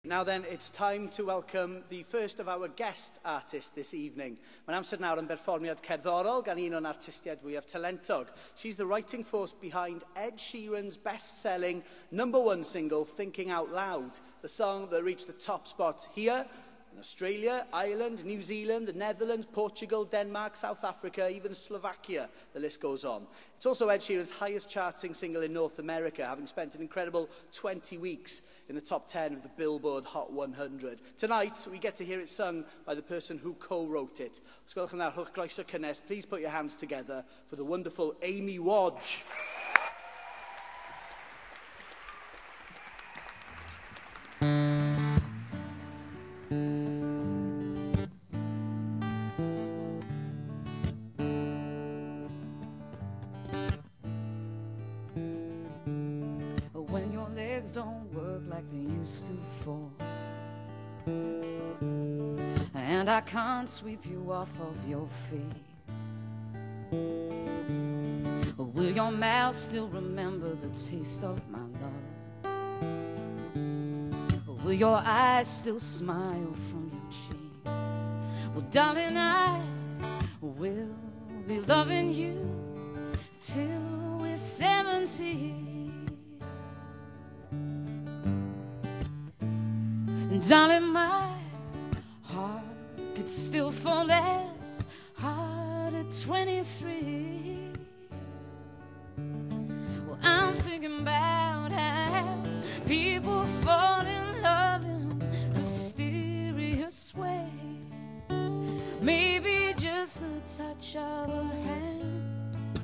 Now then, it's time to welcome the first of our guest artists this evening. Mae'n amser nawr yn berfformiad cerddorol gan un o'n artistiaid fwyaf talentog. She's the writing force behind Ed Sheeran's best-selling #1 single, Thinking Out Loud, the song that reached the top spot here, in Australia, Ireland, New Zealand, the Netherlands, Portugal, Denmark, South Africa, even Slovakia. The list goes on. It's also Ed Sheeran's highest charting single in North America, having spent an incredible 20 weeks in the top 10 of the Billboard Hot 100. Tonight, we get to hear it sung by the person who co-wrote it. Os gwelwch yn dda, rhowch groeso cynnes, please put your hands together for the wonderful Amy Wadge. When your legs don't work like they used to before, and I can't sweep you off of your feet, will your mouth still remember the taste of my love? Will your eyes still smile from your cheeks? Well, darling, I will be loving you till we're 70. Darling, my heart could still fall less hard at 23. Well, I'm thinking about how people fall in love in mysterious ways. Maybe just the touch of a hand.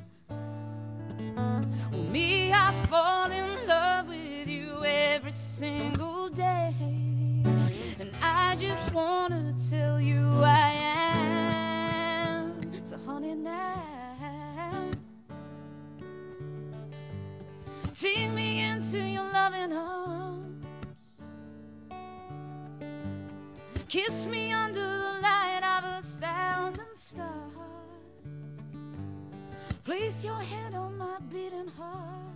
Well, me, I fall in love with you every single day. And I just want to tell you I am. So honey, now take me into your loving arms. Kiss me under the light of 1,000 stars. Place your head on my beating heart.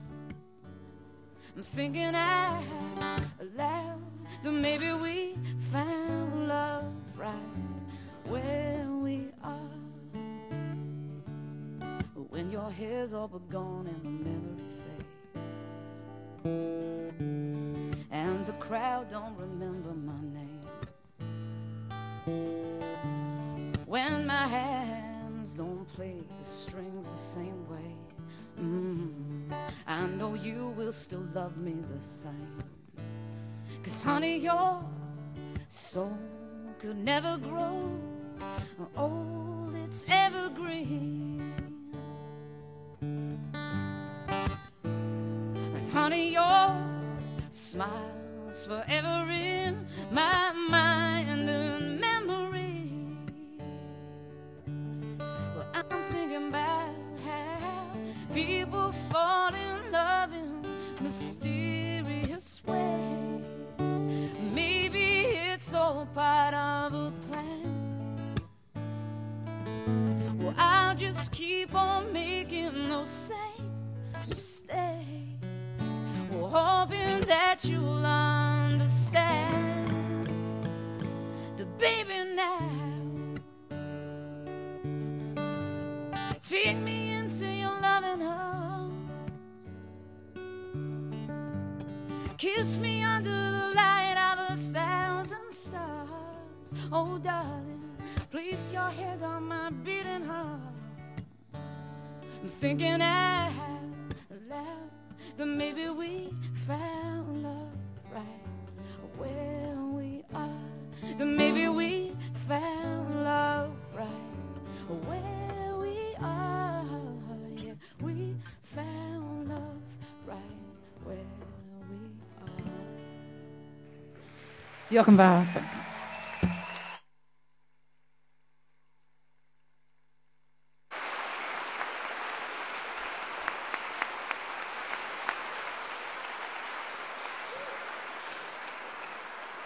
I'm thinking out loud that maybe we found love right where we are. When your hair's all but gone and the memory fades, and the crowd don't remember my name, when my hands don't play the strings the same way, I know you will still love me the same. 'Cause honey, your soul could never grow old, it's evergreen. And honey, your smile's forever in my mind and memory. Well, I'm thinking about how people fall in love in mysterious ways. Maybe it's all part of a plan. Well, I'll just keep on making those same mistakes, well, hoping that you'll understand. The baby, now take me into your loving arms. Kiss me under the light of 1,000 stars. Oh, darling, place your head on my beating heart. I'm thinking out loud that maybe we found love right where we are. That maybe we found love right where we are. Yeah, we found love right where we are. Diolch yn fawr.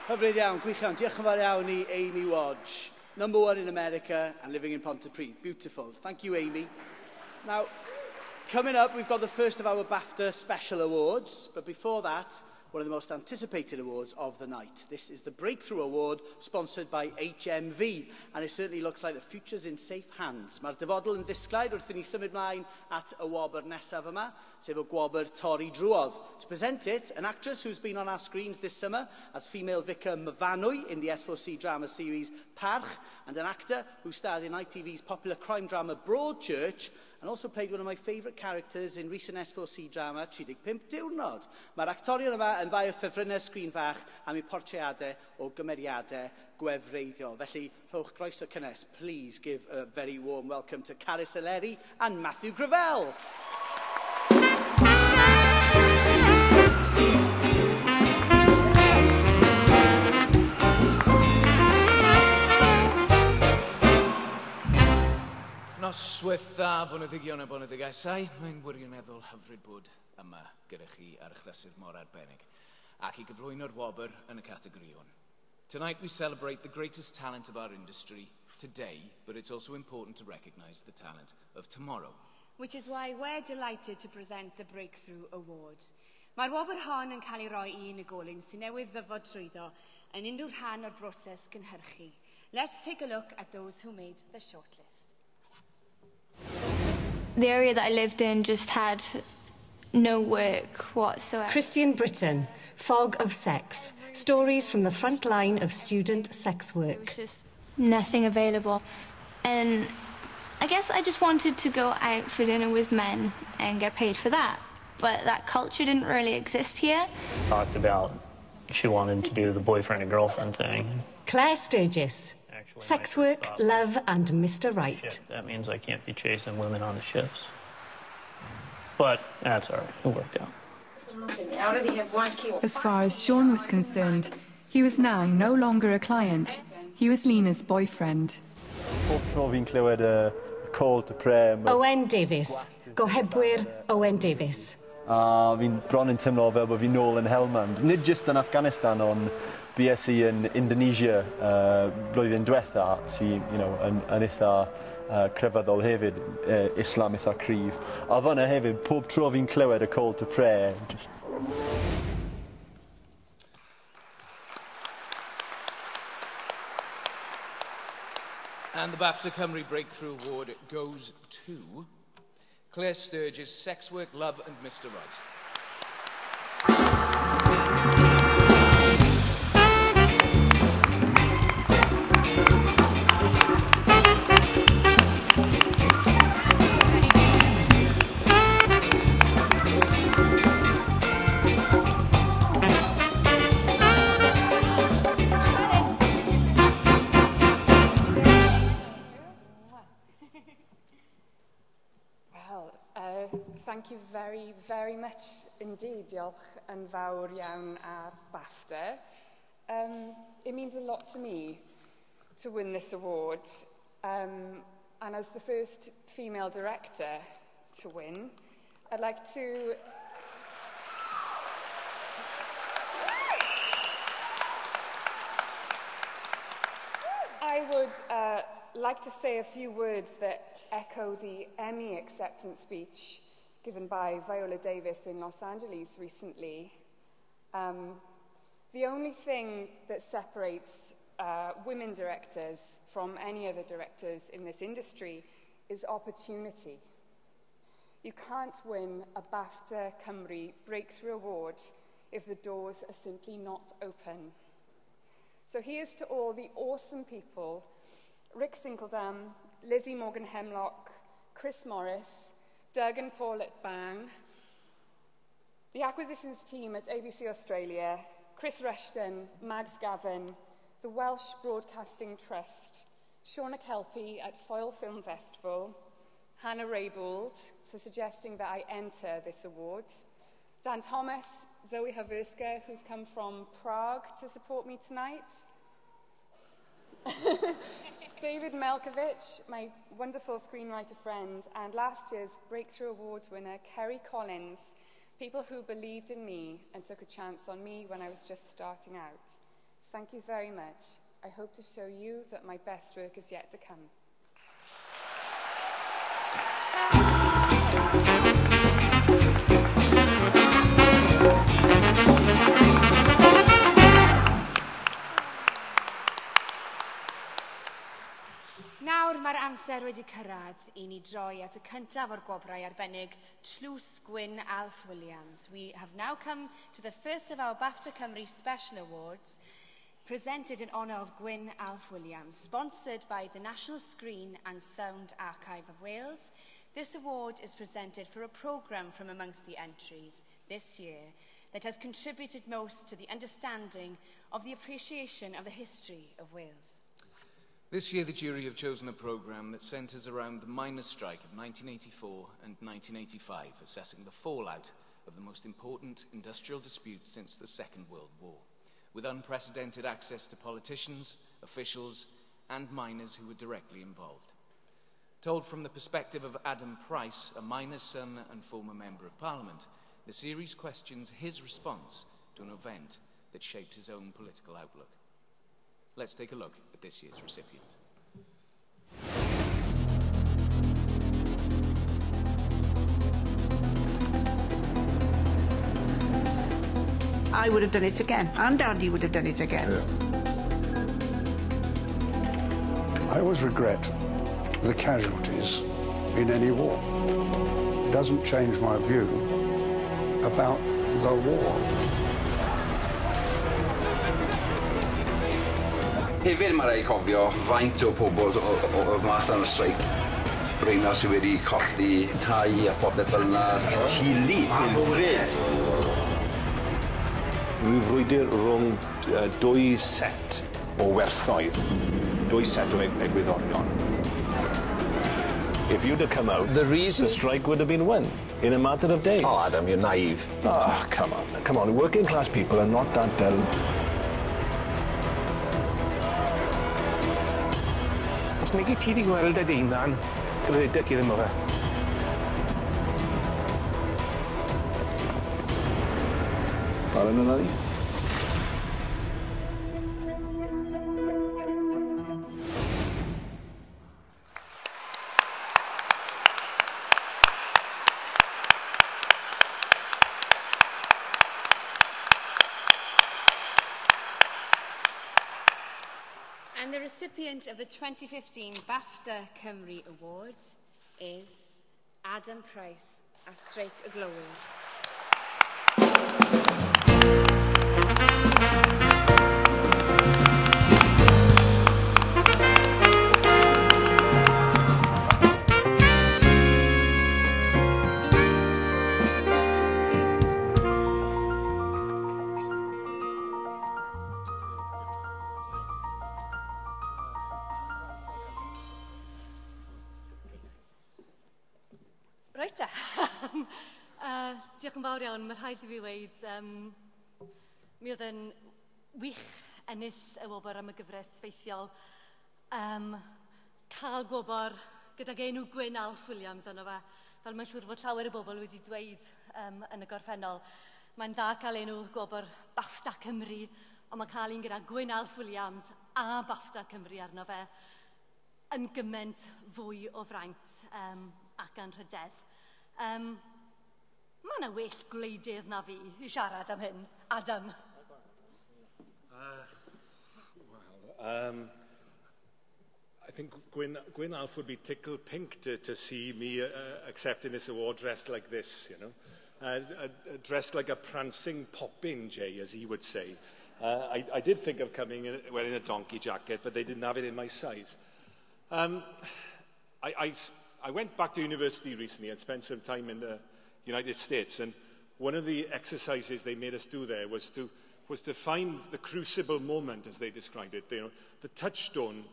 Hyfryd iawn, gwych iawn. Diolch yn fawr iawn i Amy Wadge. #1 in America and living in Pontypridd. Beautiful. Thank you, Amy. Now, coming up, we've got the first of our BAFTA Special Awards. But before that, one of the most anticipated awards of the night. This is the Breakthrough Award, sponsored by HMV, and it certainly looks like the future's in safe hands. Mae'r dyfodol yn ddisglaid wrth i ni symud mlaen at y wobr nesaf yma, sef y gwobr Torri Drwodd. To present it, an actress who's been on our screens this summer as female vicar Myfanwy in the S4C drama series Parch, and an actor who starred in ITV's popular crime drama Broadchurch, and also played one of my favourite characters in recent S4C drama 35 Diwrnod. Mae'r actorion yma yn ddau o ffefrynnau'r sgrin fach am eu portreadau o gymeriadau gwefreiddiol. Felly, rhowch groeso cynnes. Please give a very warm welcome to Caris Eleri and Matthew Gravel. Noswaethaf o'n yddigion a boneddigaethau, mae'n wirioneddol hyfryd bod yma gyda chi ar y chlysur mor arbennig, ac I gyflwyno'r wobr yn y categori hwn. Tonight we celebrate the greatest talent of our industry today, but it's also important to recognise the talent of tomorrow. Which is why we're delighted to present the Breakthrough Award. Mae'r wobr hon yn cael ei roi I unigolyn sy'n newydd ddyfod trwyddo yn unrhyw rhan o'r broses gynhyrchu. Let's take a look at those who made the shortlist. The area that I lived in just had no work whatsoever. Christian Britain, Fog of Sex. Stories from the front line of student sex There work. was just nothing available. And I guess I just wanted to go out for dinner with men and get paid for that. But that culture didn't really exist here. Talked about she wanted to do the boyfriend and girlfriend thing. Claire Sturgis. Sex work, love and Mr. Right. That means I can't be chasing women on the ships. But that's all right. It worked out. As far as Sean was concerned, he was now no longer a client. He was Lena's boyfriend. Pob tro fi'n clywed y call to prayer. Owen Davies. Gohebwyr Owen Davies. A fi'n bron yn teimlo fel bod fi'n nôl yn Helmand. Nid jyst yn Afghanistan, ond BSc yn Indonesia blwyddyn diwetha sy'n yn eitha crefyddol hefyd, Islam eitha cryf. A fanna hefyd, pob tro fi'n clywed y call to prayer. And the BAFTA Cymru Breakthrough Award goes to Claire Sturgis, Sex Work, Love and Mr. Right. Thank you very, very much indeed. Diolch yn fawr iawn ar BAFTA. It means a lot to me to win this award. And as the first female director to win, I'd like to... I would like to say a few words that echo the Emmy acceptance speech given by Viola Davis in Los Angeles recently. The only thing that separates women directors from any other directors in this industry is opportunity. You can't win a BAFTA Cymru Breakthrough Award if the doors are simply not open. So here's to all the awesome people: Rick Sinkeldam, Lizzie Morgan Hemlock, Chris Morris, Doug and Paul at Bang, the acquisitions team at ABC Australia, Chris Rushton, Mags Gavin, the Welsh Broadcasting Trust, Shauna Kelpie at Foyle Film Festival, Hannah Raybould for suggesting that I enter this award, Dan Thomas, Zoe Haverska, who's come from Prague to support me tonight, David Melkovich, my wonderful screenwriter friend, and last year's Breakthrough Awards winner, Kerry Collins, people who believed in me and took a chance on me when I was just starting out. Thank you very much. I hope to show you that my best work is yet to come. nawr mae'r amser wedi cyrraedd I ni droi at y cyntaf o'r gwobrau arbennig tlws gwyn Alf Williams. We have now come to the first of our BAFTA Cymru Special Awards, presented in honour of Gwyn Alf Williams, sponsored by the National Screen and Sound Archive of Wales. This award is presented for a programme from amongst the entries this year that has contributed most to the understanding of the appreciation of the history of Wales. This year, the jury have chosen a programme that centres around the miners' strike of 1984 and 1985, assessing the fallout of the most important industrial dispute since the Second World War, with unprecedented access to politicians, officials, and miners who were directly involved. Told from the perspective of Adam Price, a miner's son and former Member of Parliament, the series questions his response to an event that shaped his own political outlook. Let's take a look at this year's recipient. I would have done it again, and Daddy would have done it again. Yeah. I always regret the casualties in any war. It doesn't change my view about the war. Hefyd mae rai cofio faint o pobl oedd mas yn y streic. Reina sydd wedi colli tai a popeth fel yna. Tili. Hyfryd. Rwy'n frwydr rhwng dwy set o werthoedd, dwy set o egwyddorion. If you'd have come out, the strike would have been won in a matter of days. Oh, Adam, you're naive. Oh, come on, come on. Working class people are not that dull. Os negi ti di gweld y deunan, credeg i ddim o fe. Barod yna ni? And the recipient of the 2015 BAFTA Cymru Award is Adam Price, a Streik y Glowy. Reit te. Diolch yn fawr iawn. Mae rhaid I fi weid, mi oedd yn wych ennill y wobr am y gyfres ffeithiol. Cael gwobr gydag enw Gwyn Alf Williams yno fe. Fel mae'n siŵr fod llawer y bobl wedi dweud yn y gorffennol. Mae'n dda cael enw gwobr BAFTA Cymru, ond mae cael un gyda Gwyn Alf Williams a BAFTA Cymru arno fe yn gymaint fwy o fraint ac anrhydedd. Mae yna well gwleidydd na fi I siarad am hyn. Adam. I think Gwyn Alf would be tickled pink to see me accepting this award dressed like this, you know. Dressed like a prancing poppin, Jay, as he would say. I did think of coming in wearing a donkey jacket, but they didn't have it in my size. I went back to university recently and spent some time in the United States, and one of the exercises they made us do there was to find the crucible moment, as they described it, you know, the touchstone,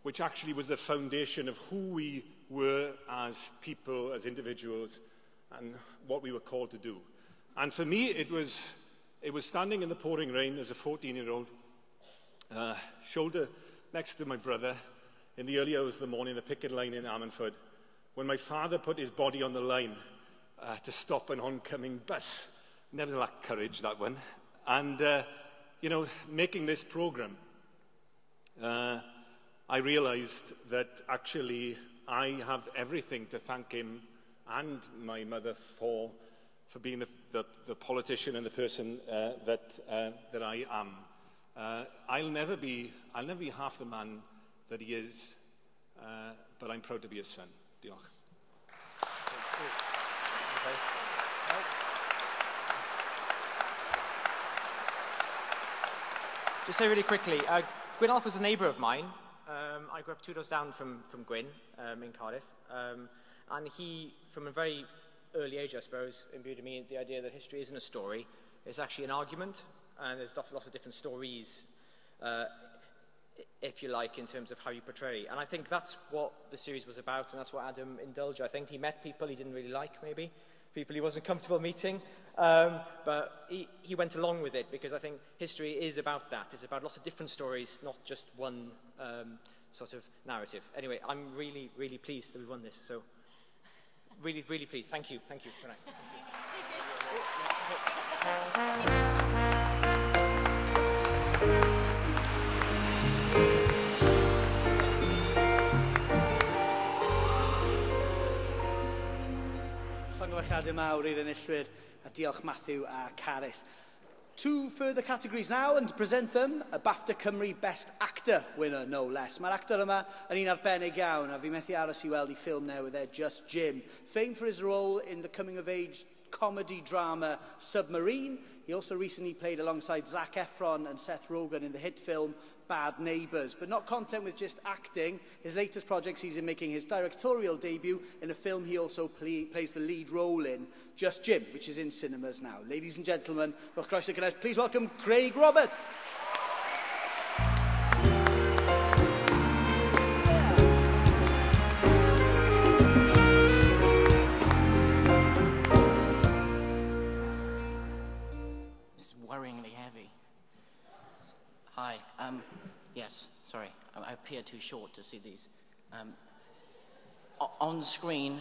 which actually was the foundation of who we were as people, as individuals, and what we were called to do. And for me, it was standing in the pouring rain as a 14-year-old, shoulder next to my brother, in the early hours of the morning, the picket line in Ammanford, when my father put his body on the line to stop an oncoming bus. Never lacked courage, that one. And, you know, making this programme, I realised that actually I have everything to thank him and my mother for being the politician and the person that I am. I'll never be half the man that he is, but I'm proud to be his son. Diolch. Just say really quickly, Gwyn Alf was a neighbour of mine. I grew up 2 doors down from Gwyn in Cardiff. And he, from a very early age, I suppose, imbued in me the idea that history isn't a story. It's actually an argument, and there's lots of different stories, if you like, in terms of how you portray. And I think that's what the series was about, and that's what Adam indulged. I think he met people he didn't really like, maybe, people he wasn't comfortable meeting, but he went along with it, because I think history is about that. It's about lots of different stories, not just one sort of narrative. Anyway, I'm really, really pleased that we won this, so really, really pleased. Thank you. Thank you. Good night. Llongyfarchiadau mawr i'r enillwyr, a diolch Matthew a Caris. 2 further categories now, and to present them, a BAFTA Cymru Best Actor winner, no less. Mae'r actor yma yn un arbennig iawn, a fi methu aros I weld I ffilm newydd Just Jim. Famed for his role in the coming-of-age comedy drama Submarine, he also recently played alongside Zac Efron and Seth Rogen in the hit film Bad Neighbours. But not content with just acting, his latest project sees him making his directorial debut in a film he also plays the lead role in, Just Jim, which is in cinemas now. Ladies and gentlemen, please welcome Craig Roberts. It's worryingly heavy. Hi. Yes, sorry. I appear too short to see these. On screen,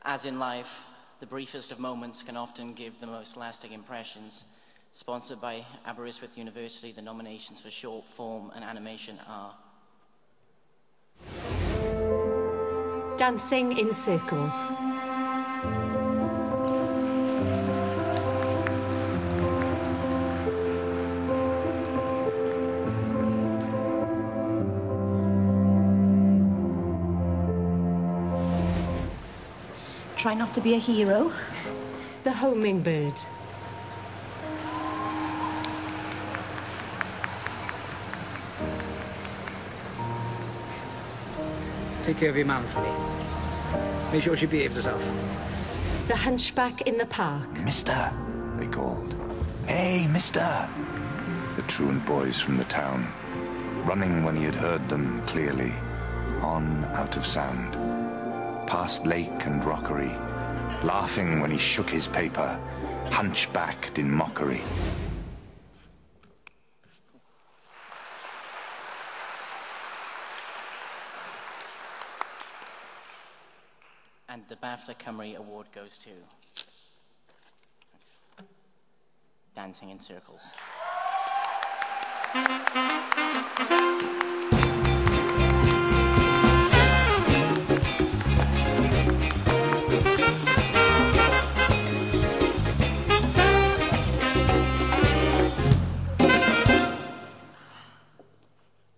as in life, the briefest of moments can often give the most lasting impressions. Sponsored by Aberystwyth University, the nominations for short form and animation are Dancing in Circles, Try not to be a hero. The Homing Bird, Take care of your mum for me. Make sure she behaves herself. The Hunchback in the Park, Mister, they called. Hey, mister! The truant boys from the town, running when he had heard them clearly, on out of sound, past lake and rockery, laughing when he shook his paper, hunchbacked in mockery. And the BAFTA Cymru Award goes to Dancing in Circles.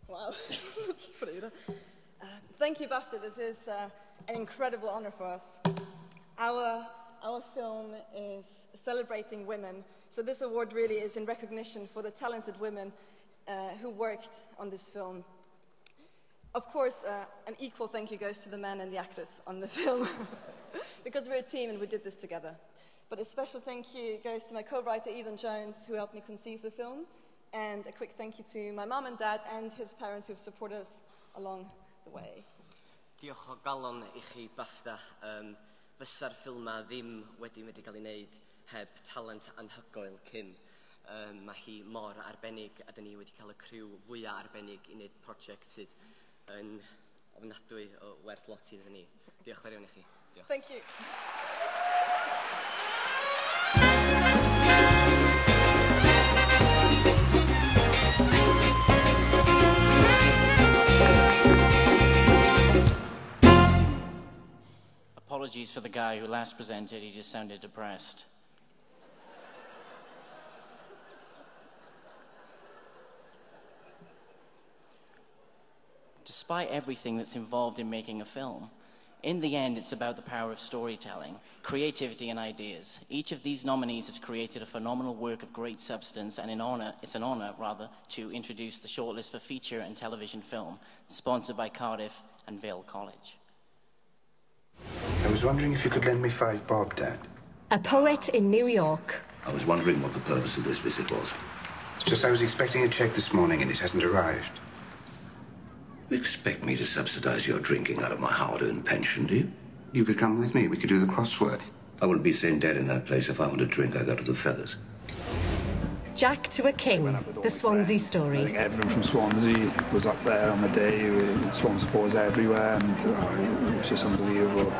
Wow. Thank you, BAFTA. This is an incredible honor for us. Our film is celebrating women, so this award really is in recognition for the talented women who worked on this film. Of course, an equal thank you goes to the men and the actors on the film, because we're a team and we did this together. But a special thank you goes to my co-writer Ethan Jones, who helped me conceive the film, and a quick thank you to my mum and dad and his parents who have supported us along the way. Diolch o galon I chi BAFTA. Fysa'r ffilma ddim wedi wedi cael ei wneud heb talent anhygoel Kim. Mae hi mor arbennig a dyn ni wedi cael y criw fwyaf arbennig I wneud prosiect sydd yn ofnadwy o werth lot iddyn ni. Diolch fawr iawn I chi. Diolch. Thank you. Apologies for the guy who last presented, he just sounded depressed. To despite everything that's involved in making a film, in the end, it's about the power of storytelling, creativity, and ideas. Each of these nominees has created a phenomenal work of great substance, and it's an honor, to introduce the shortlist for feature and television film, sponsored by Cardiff and Vale College. I was wondering if you could lend me 5 bob, Dad. A poet in New York. I was wondering what the purpose of this visit was. It's just I was expecting a cheque this morning and it hasn't arrived. You expect me to subsidize your drinking out of my hard-earned pension, do you? You could come with me. We could do the crossword. I wouldn't be saying dead in that place if I want a drink. I go to the Feathers. Jack to a King, the Swansea story. I think everyone from Swansea was up there on the day. Swan supporters everywhere, and it was just unbelievable.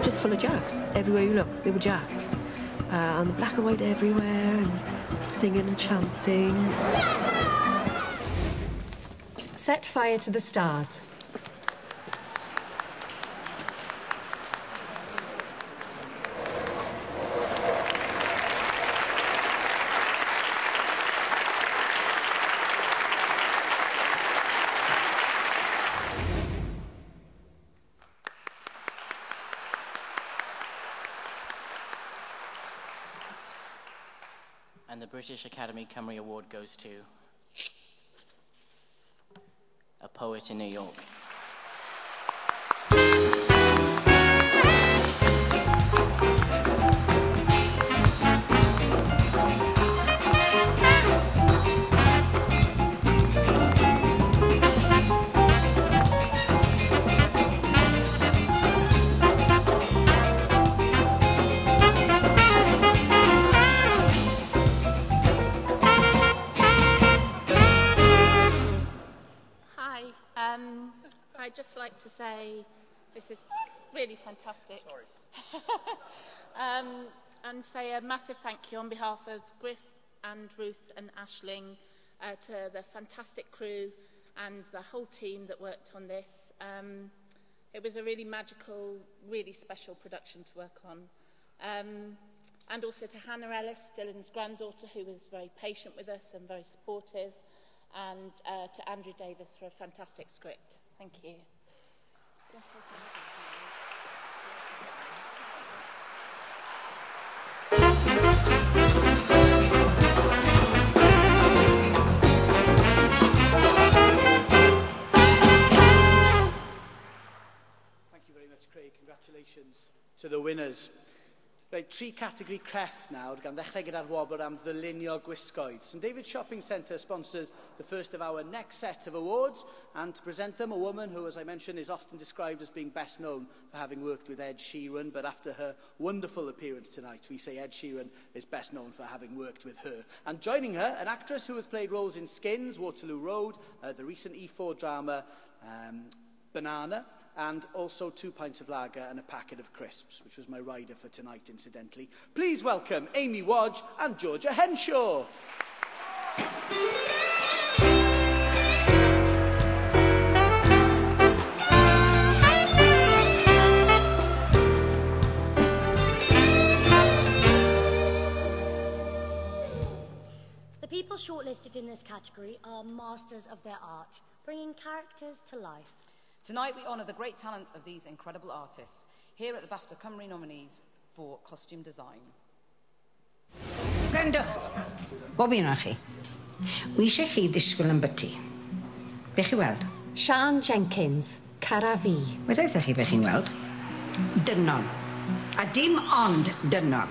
Just full of Jacks. Everywhere you look, there were Jacks. And the black and white everywhere, and singing and chanting. Set fire to the stars. And the British Academy Cymru Award goes to a poet in New York. I'd just like to say this is really fantastic. Sorry. And say a massive thank you on behalf of Griff and Ruth and Aisling to the fantastic crew and the whole team that worked on this. It was a really magical, really special production to work on. And also to Hannah Ellis, Dylan's granddaughter, who was very patient with us and very supportive. And to Andrew Davis for a fantastic script. Thank you. Thank you very much, Craig. Congratulations to the winners. Right, 3 category crefft nawr, gan ddechrau gyda'r wobr am ddylunio gwisgoedd. St David's Shopping Centre sponsors the first of our next set of awards, and to present them, a woman who, as I mentioned, is often described as being best known for having worked with Ed Sheeran, but after her wonderful appearance tonight, we say Ed Sheeran is best known for having worked with her. And joining her, an actress who has played roles in Skins, Waterloo Road, the recent E4 drama, Banana, and also 2 pints of lager and a packet of crisps, which was my rider for tonight, incidentally. Please welcome Amy Wadge and Georgia Henshaw. The people shortlisted in this category are masters of their art, bringing characters to life. Tonight we honour the great talent of these incredible artists here at the BAFTA Cymru nominees for costume design. Gwrandwch, bob un o'ch chi. Wi eisiau chi ddisgwyl yn byty. Be chi weld? Sian Jenkins, Cara Fi. Wedaithoch chi be chi'n weld? Dynon. A dim ond dynon.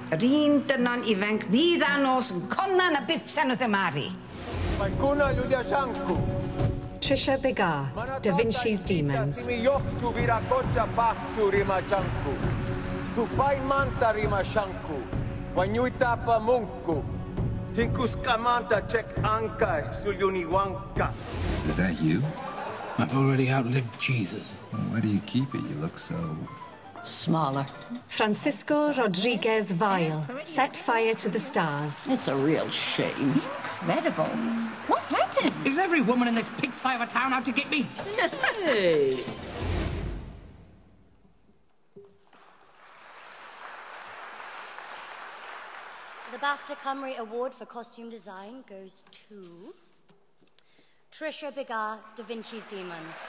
Yr un dynon ifanc ddiddanos yn conan a bipsen o themari. Mae gwna Lulia Siancu. Trisha Begar, Da Vinci's Demons. Is that you? I've already outlived Jesus. Well, why do you keep it? You look so... smaller. Francisco Rodriguez Vile, Set Fire to the Stars. It's a real shame. Incredible. What happened? Is every woman in this pigsty of a town out to get me? Hey. The BAFTA Cymru Award for Costume Design goes to Trisha Bigar, Da Vinci's Demons.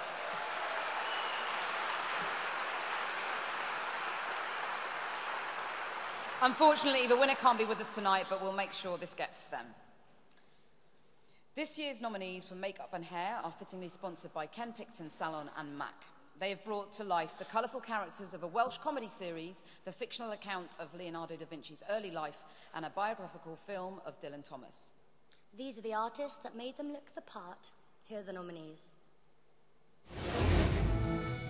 Unfortunately, the winner can't be with us tonight, but we'll make sure this gets to them. This year's nominees for makeup and hair are fittingly sponsored by Ken Picton Salon and MAC. They have brought to life the colourful characters of a Welsh comedy series, the fictional account of Leonardo da Vinci's early life, and a biographical film of Dylan Thomas. These are the artists that made them look the part. Here are the nominees.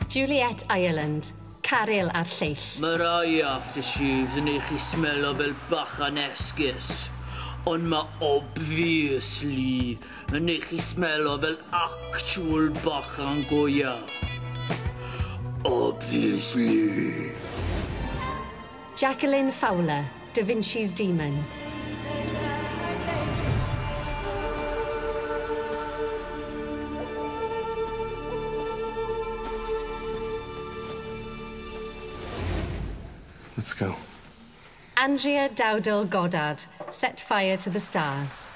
Juliet Ireland, Caryl ar lleill. Mae rai aftershaves yn eich I smelo fel bachan esgus. Ond mae obviously yn eich I smelo fel actual bachan goia. Obviously. Jacqueline Fowler, Da Vinci's Demons. Let's go. Andrea Dowdall Goddard, Set Fire to the Stars.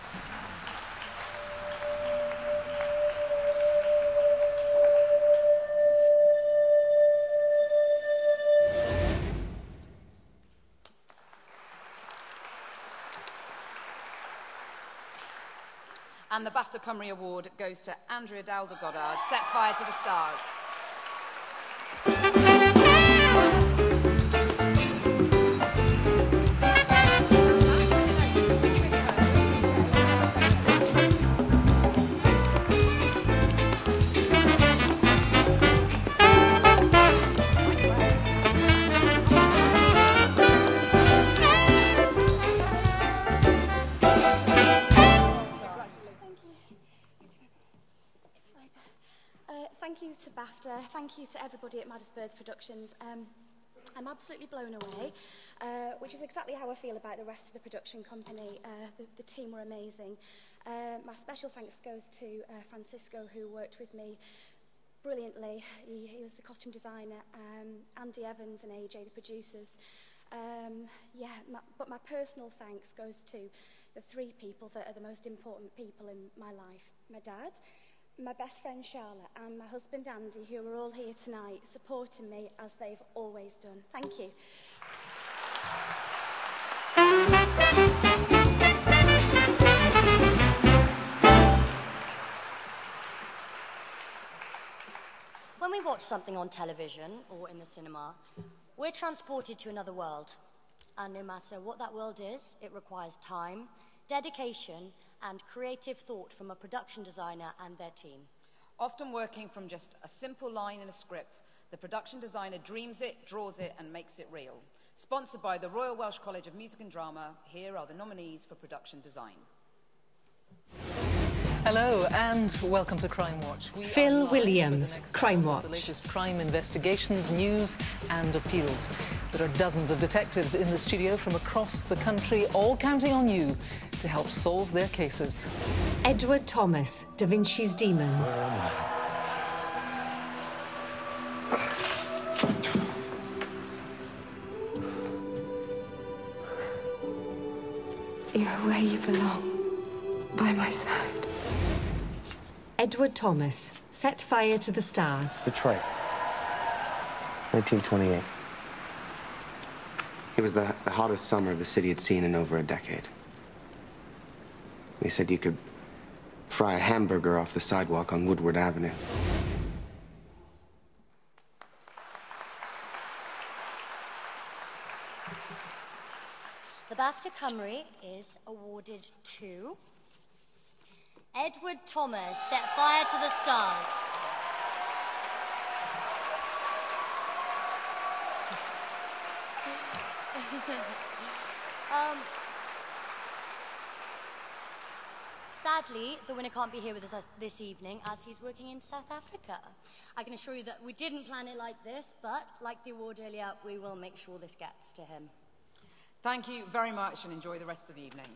And the BAFTA Cymru Award goes to Andrea Dowdall Goddard, Set Fire to the Stars. Thank you to BAFTA, thank you to everybody at Maddest Birds Productions. I'm absolutely blown away, which is exactly how I feel about the rest of the production company. The team were amazing. My special thanks goes to Francisco, who worked with me brilliantly. He was the costume designer, Andy Evans and AJ, the producers. But my personal thanks goes to the three people that are the most important people in my life. My dad, my best friend Charlotte, and my husband Andy, who are all here tonight supporting me as they've always done. Thank you. When we watch something on television or in the cinema, we're transported to another world. And no matter what that world is, it requires time, dedication, and creative thought from a production designer and their team. Often working from just a simple line in a script, the production designer dreams it, draws it, and makes it real. Sponsored by the Royal Welsh College of Music and Drama, here are the nominees for production design. Hello and welcome to Crime Watch. Phil Williams, Crime Watch. The latest crime investigations, news and appeals. There are dozens of detectives in the studio from across the country, all counting on you to help solve their cases. Edward Thomas, Da Vinci's Demons. You're where you belong, by my side. Edward Thomas, Set Fire to the Stars. Detroit, 1928. It was the hottest summer the city had seen in over a decade. They said you could fry a hamburger off the sidewalk on Woodward Avenue. The BAFTA Cymru is awarded to Edward Thomas, Set Fire to the Stars. Sadly, the winner can't be here with us this evening as he's working in South Africa. I can assure you that we didn't plan it like this, but like the award earlier, we will make sure this gets to him. Thank you very much and enjoy the rest of the evening.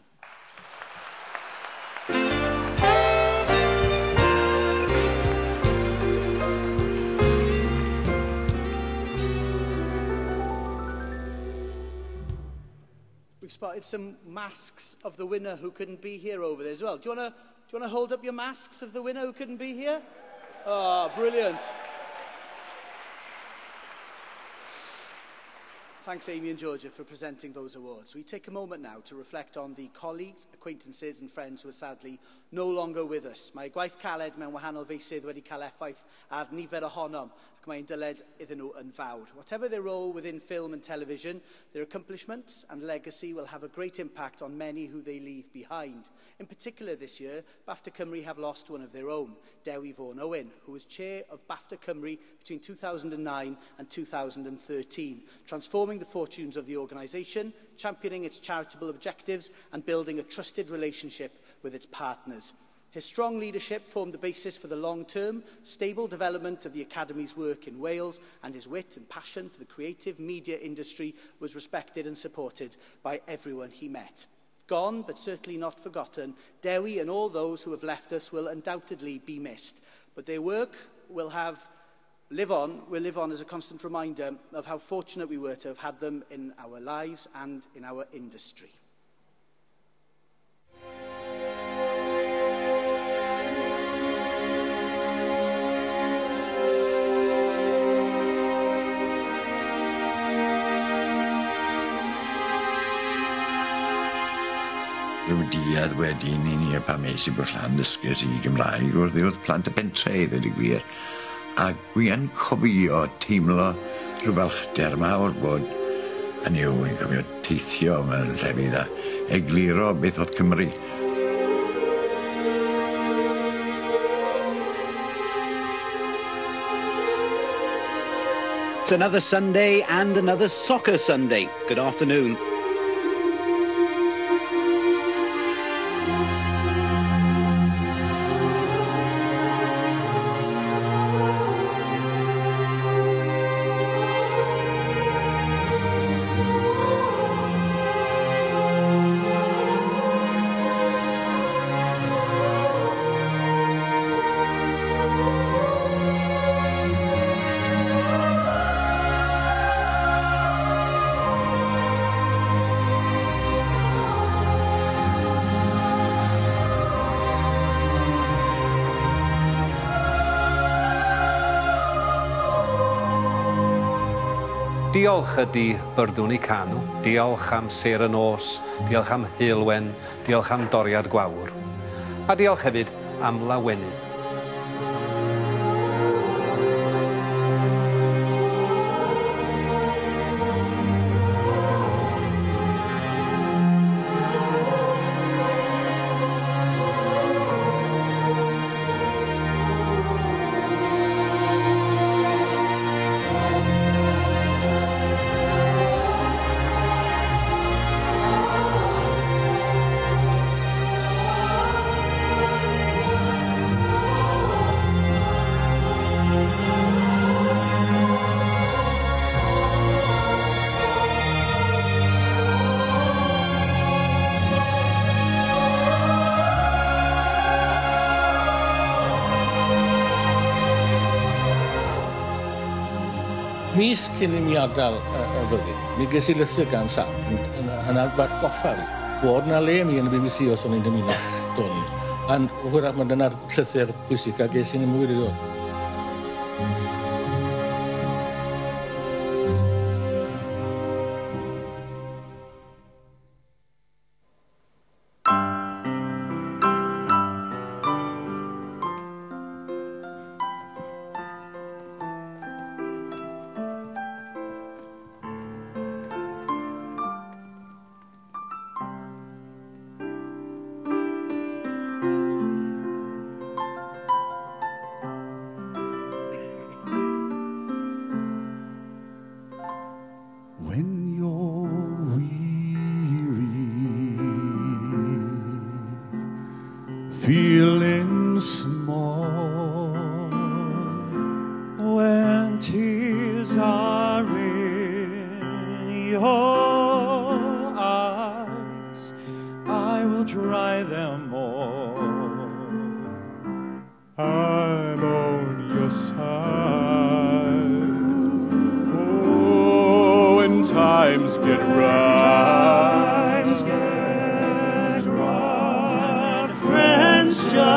We've spotted some masks of the winner who couldn't be here over there as well. Do you want you want to hold up your masks of the winner who couldn't be here? Oh, brilliant. Thanks, Amy and Georgia, for presenting those awards. We take a moment now to reflect on the colleagues, acquaintances and friends who are sadly no longer with us. Mae gwaith caled mewn wahanol feisydd wedi cael effaith ar nifer ohonom, ac mae'n dyled iddyn nhw yn fawr. Whatever their role within film and television, their accomplishments and legacy will have a great impact on many who they leave behind. In particular this year, BAFTA Cymru have lost one of their own, Dewi Vaughan Owen, who was chair of BAFTA Cymru between 2009 and 2013, transforming the fortunes of the organisation, championing its charitable objectives and building a trusted relationship with its partners. His strong leadership formed the basis for the long-term, stable development of the Academy's work in Wales, and his wit and passion for the creative media industry was respected and supported by everyone he met. Gone, but certainly not forgotten, Dewi and all those who have left us will undoubtedly be missed, but their work will live on as a constant reminder of how fortunate we were to have had them in our lives and in our industry. Rhyw diedd wedyn i ni pan mes i Bwllan dysgus i Gymraeg oedd plant y pentref ddweud y gwir. A gwi yn cofio teimlo rhyw felchder mawr bod hynny yw yn cofio teithio mewn llefydd a egluro beth oedd Cymru. It's another Sunday and another Soccer Sunday. Good afternoon. Diolch ydi byrdwn i canw, diolch am ser y nos, diolch am heulwen, diolch am doriad gwawr, a diolch hefyd am lawenydd. Mis cyn i mi adael y fyddin, mi ges I lythyr gan Sam yn atgoffa fi bod na le mi yn y BBC os o'n i'n dymuno dod. A hwyrach mae dyna'r llythyr pwysig a ges i'n ymwyr I ddod. feeling small when tears are in your eyes. I will dry them all. I'm on your side. Oh, when times get rough, friends just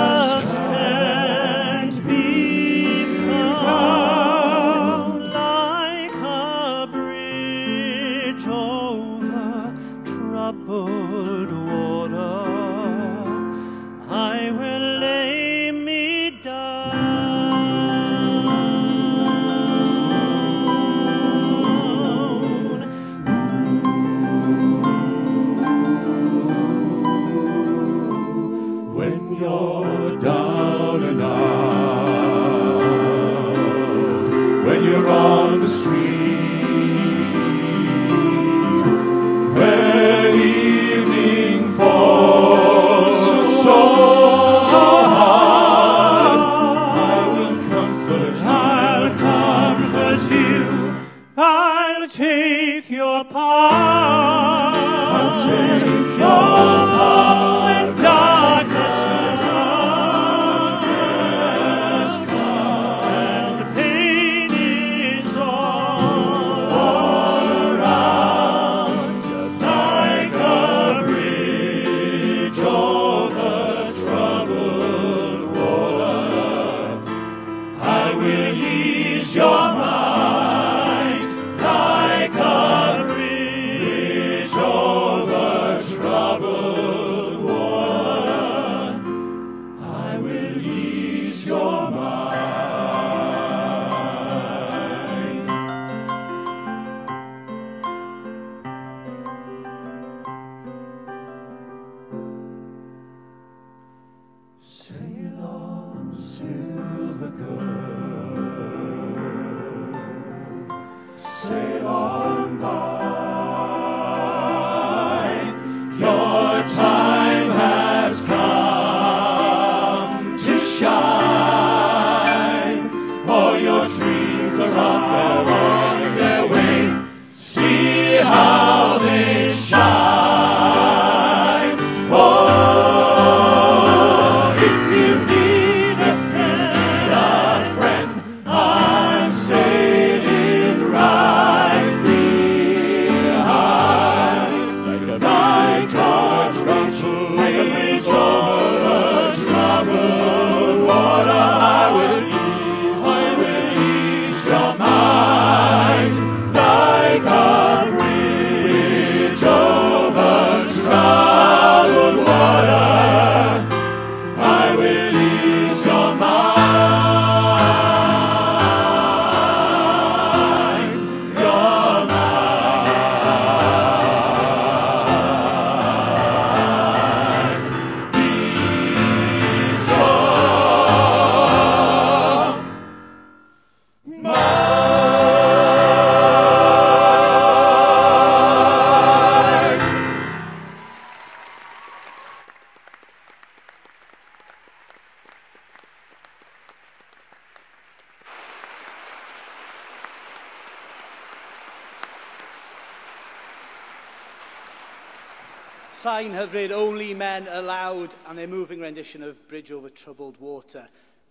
power. I'll take your power. When darkness comes and pain is all around, just like a bridge over troubled water, I will ease your mind like a bridge over troubled water. I will ease your mind. Sail on, silver girl, sail on by. Your time has come to shine. All your dreams are on their way. See how they shine. Oh, if you need a friend, I'm sailing right behind. Like a bridge over troubled water, I will ease your mind. Like a bridge over troubled water, I will ease your mind. Your mind. Ease your mind. Sign have read Only Men Allowed and their moving rendition of Bridge Over Troubled Water.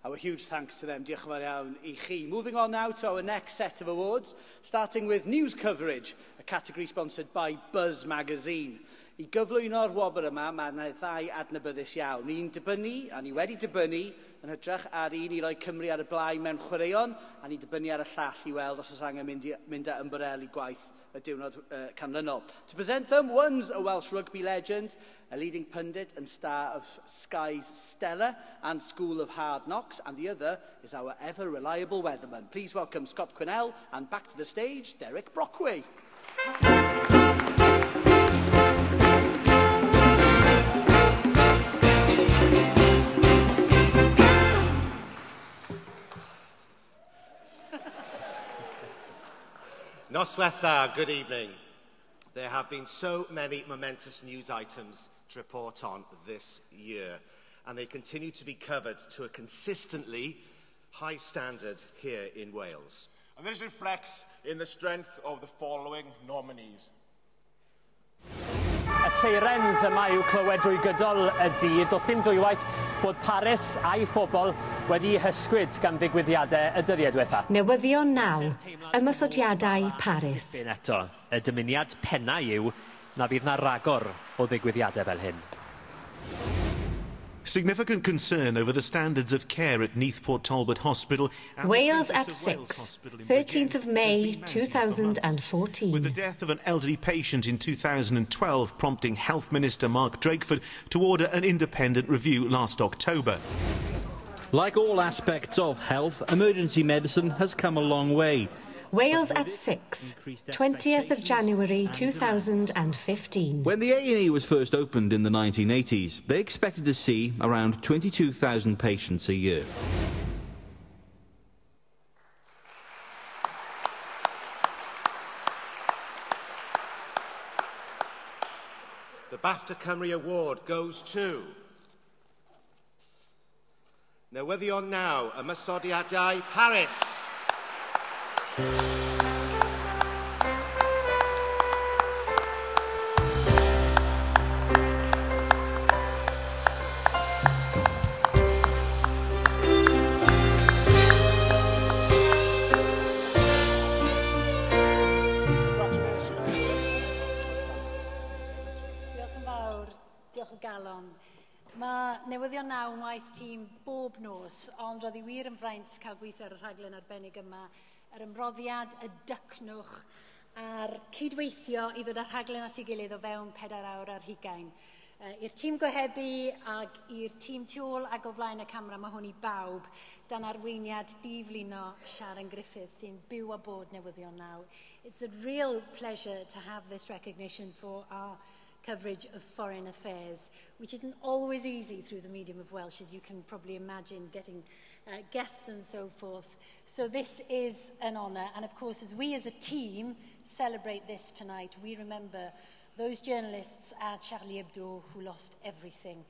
Our huge thanks to them. Diolch yn fawr iawn I chi. Moving on now to our next set of awards, starting with news coverage, a category sponsored by Buzz magazine. I gyflwyno'r wobr yma, mae yna ddau adnabyddus iawn. Ni'n dibynnu, a ni wedi dibynnu, yn hytrach ar un I roi Cymru ar y blaen mewn chwaraeon, a ni dibynnu ar y llall I weld os oes angen mynd â ymbarelu gwaith y diwrnod canlynol. To present them, one's a Welsh rugby legend, a leading pundit and star of Sky's Stella and School of Hard Knocks, and the other is our ever-reliable weatherman. Please welcome Scott Quinnell, and back to the stage, Derek Brockway. Noswetha, good evening. There have been so many momentous news items to report on this year, and they continue to be covered to a consistently high standard here in Wales. And this reflects in the strength of the following nominees. Y seirens yma yw clywed drwy gydol y dydd. Does dim dwywaith bod Paris a'i phobl wedi hysgwyd gan ddigwyddiadau y dyddiau diwethaf. Newyddion naw, ymysodiadau Paris. Eto, y dymuniad pennau yw na bydd na ragor o ddigwyddiadau fel hyn. Significant concern over the standards of care at Neathport Talbot Hospital. Wales at 6, 13th of May 2014. With the death of an elderly patient in 2012 prompting Health Minister Mark Drakeford to order an independent review last October. Like all aspects of health, emergency medicine has come a long way. Wales at 6, 20th of January 2015. When the A&E was first opened in the 1980s, they expected to see around 22,000 patients a year. The BAFTA Cymru Award goes to Newyddion Naw, Ymysodiadau Paris. newyddion naw yn waith tîm bob nos, ond roedd hi wir yn fraint cael gweithio ar y rhaglen arbennig yma. Yr ymroddiad, y dycnwch a'r cydweithio i ddod â'r rhaglen at ei gilydd o fewn 4 awr ar 20. I'r tîm gohebu ac i'r tîm tu ôl ac o flaen y camera, mae hwn i bawb, dan arweiniad diflino Sharon Griffith sy'n byw a bod newyddion naw. It's a real pleasure to have this recognition for our coverage of foreign affairs, which isn't always easy through the medium of Welsh, as you can probably imagine, getting guests and so forth. So this is an honour, and of course, as we as a team celebrate this tonight, we remember those journalists at Charlie Hebdo who lost everything,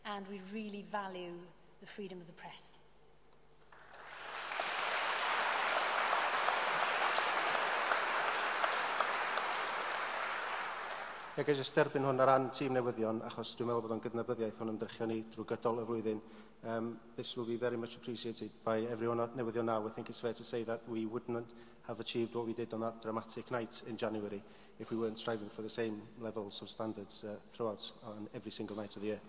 and we really value the freedom of the press. Ag jyst derbyn hwn ar ran tîm newyddion, achos dwi'n meddwl bod o'n gydnabyddiaeth o'n ymdrechion ni drwy gydol y flwyddyn. This will be very much appreciated by everyone at Newyddion Now. I think it's fair to say that we wouldn't have achieved what we did on that dramatic night in January if we weren't striving for the same levels of standards throughout on every single night of the year.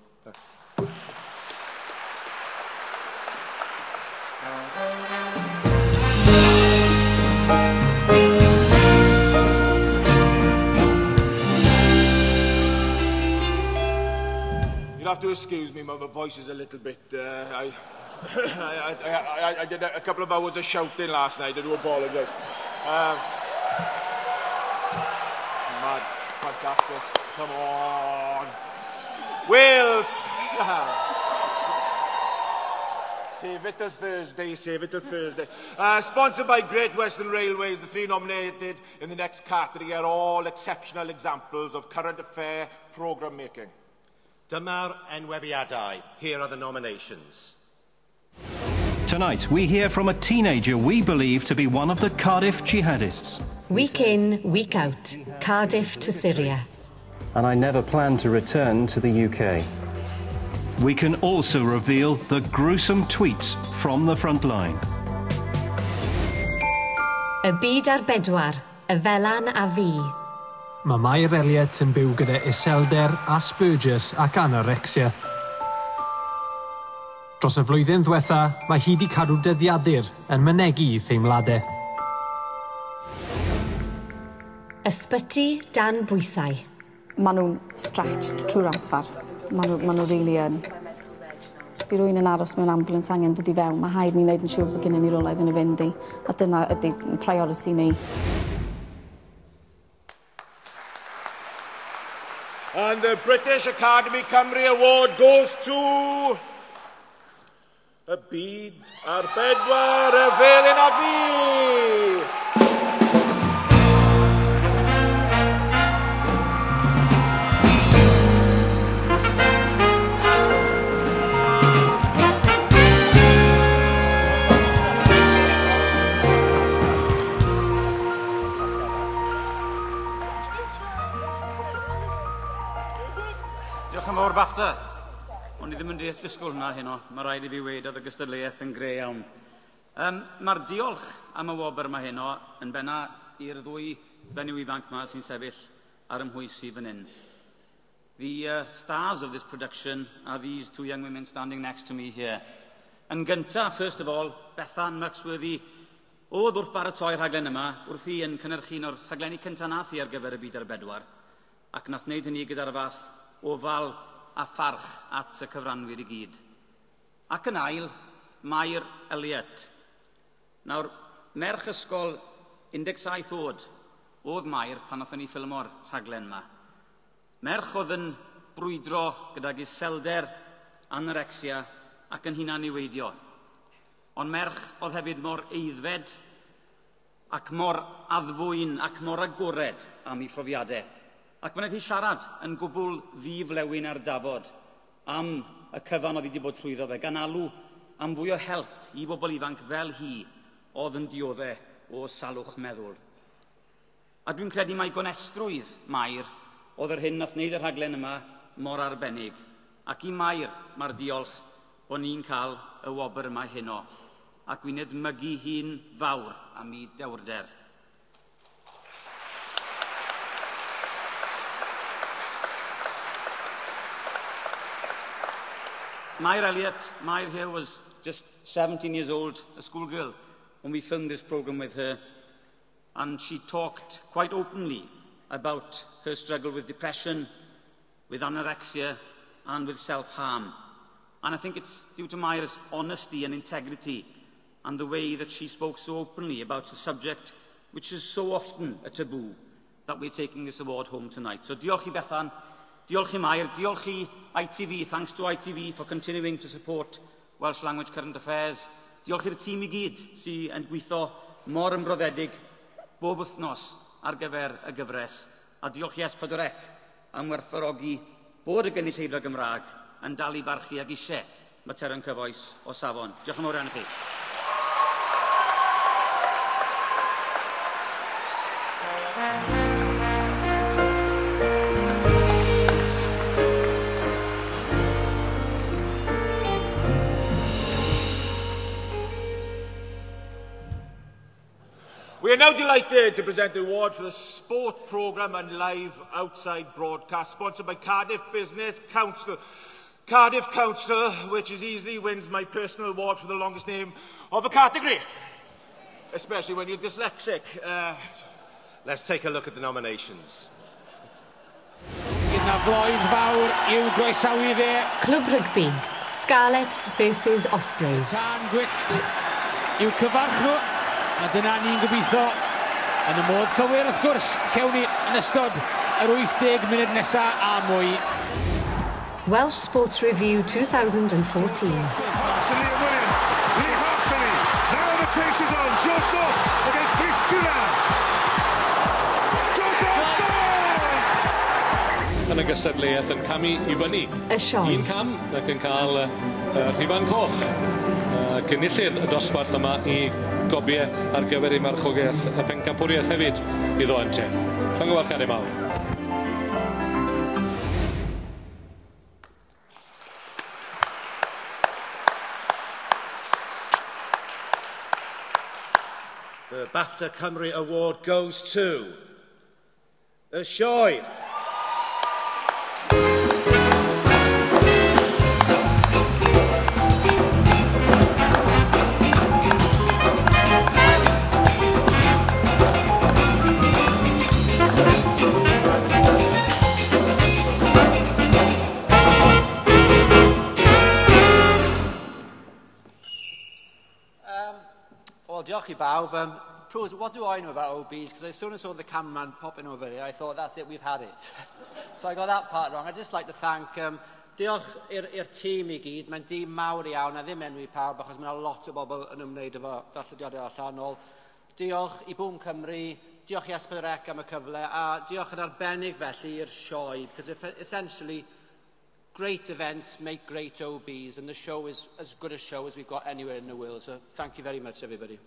You'll have to excuse me, my voice is a little bit... I did a couple of hours of shouting last night, I do apologise. Mad, fantastic, come on. Wales! Save it till Thursday, save it till Thursday. Sponsored by Great Western Railways, the 3 nominated in the next category are all exceptional examples of current affair programme making. Dyma'r enwebiadau. Here are the nominations. Tonight, we hear from a teenager we believe to be one of the Cardiff jihadists. Week in, week out, Cardiff to Syria. And I never plan to return to the UK. We can also reveal the gruesome tweets from the front line. Y byd ar bedwar, y felan a fi. Mae Mair Elliott yn byw gyda iselder, aspergus ac anorexia. Dros y flwyddyn diwetha, mae hi wedi cadw dyddiadur yn mynegu I theimladau. Ysbyty dan bwysau. Maen nhw'n stretched trwy'r amser. Maen nhw really yn. Os di rwy'n yn aros mewn ambulance angen dod I fewn, mae haid ni wneud yn siŵr bod gennyn ni rwlaidd yn y fynd I. A dyna ydy priority ni. And the British Academy Cymru Award goes to... Y byd ar bedwar, y felin a fi! Diolch am fawr BAFTA. Ond I ddim yn disgwyl hwnna heno. Mae rhaid I fi weid oedd y gystadleuaeth yn greu iawn. Mae'r diolch am y wobr yma heno yn benna i'r ddwy fenyw ifanc yma sy'n sefyll ar ymhwysi fan hyn. The stars of this production are these 2 young women standing next to me here. Yn gyntaf, first of all, Bethan Muxworthy oedd wrth baratoi'r rhaglen yma, wrth I yn cynnyrchu un o'r rhaglenni cyntaf nath I ar gyfer y byd ar bedwar, ac nath wneud hynny gyda'r fath ofal a pharch at y cyfranwyr I gyd. Ac yn ail, Mair Elliott. Nawr, merch ysgol 17 oedd Mair pan nathon ni ffilmo'r rhaglen yma. Merch oedd yn brwydro gydag iselder, anorexia ac yn hunan niweidio. Ond merch oedd hefyd mor eiddfed ac mor addfwyn ac mor agored am ei phrofiadau. Ac fe wnaeth hi siarad yn gwbl ddiflewyn ar dafod am y cyfan oedd hi wedi bod trwyddo fe, gan alw am fwy o help I bobl ifanc fel hi oedd yn dioddau o salwch meddwl. A dwi'n credu mai gonestrwydd Mair oedd yr hyn nath wneud y rhaglen yma mor arbennig. Ac I Mair mae'r diolch bod ni'n cael y wobr yma heno. Ac wy'n edmygu hi'n fawr am ei dewrder. Mair Elliott, Mair here was just 17 years old, a schoolgirl, when we filmed this programme with her. And she talked quite openly about her struggle with depression, with anorexia, and with self-harm. And I think it's due to Mair's honesty and integrity and the way that she spoke so openly about a subject which is so often a taboo that we're taking this award home tonight. So diolch I Bethan, diolch I Mair, diolch I ITV, thanks to ITV for continuing to support Welsh Language Current Affairs. Diolch i'r tîm I gyd sy'n yn gweithio mor ymroddedig bob wythnos ar gyfer y gyfres. A diolch I S4C am werthfawrogi bod y gynulleidfa Gymraeg yn dal I barchu ag eisiau materion cyfoes o safon. Diolch yn fawr iawn I chi. We are now delighted to present the award for the sport programme and live outside broadcast, sponsored by Cardiff Business Council. Cardiff Council, which is easily wins my personal award for the longest name of a category, especially when you're dyslexic. Let's take a look at the nominations. Clwb Rygbi, Scarlets versus Ospreys. Tan gwyllt i'w cyfarch nhw, a dyna ni'n gobeithio yn y modd cywir wrth gwrs cewn ni yn ystod yr 80 munud nesaf a mwy. Welsh Sports Review 2014. Williams, Lee Hartley, now the chase is on, George North against Brice Duran. George North scores! Yn y gystadleuaeth yn camu I fyny. Y sioe. Un cam ac yn cael rhifan coch. Cynullydd y dosbarth yma I gobiau ar gyfer ei marchogaeth y pencampwriaeth hefyd iddo ante. Llongyfarchiadau mawr. The BAFTA Cymru Award goes to the sioe. Well, diolch I bawb. Proves, what do I know about OBs? Because as soon as I saw the cameraman popping over there, I thought, that's it, we've had it. So I got that part wrong. I'd just like to thank diolch i'r tîm I gyd. Mae'n dîm mawr iawn, a ddim enwi pawb, achos mae'n lot o bobl yn ymwneud efo darllediadau allanol. Diolch I Boom Cymru, diolch I S4C am y cyfle, a diolch yn arbennig felly i'r sioe, because essentially, great events make great OBs, and the show is as good a show as we've got anywhere in the world. So thank you very much, everybody.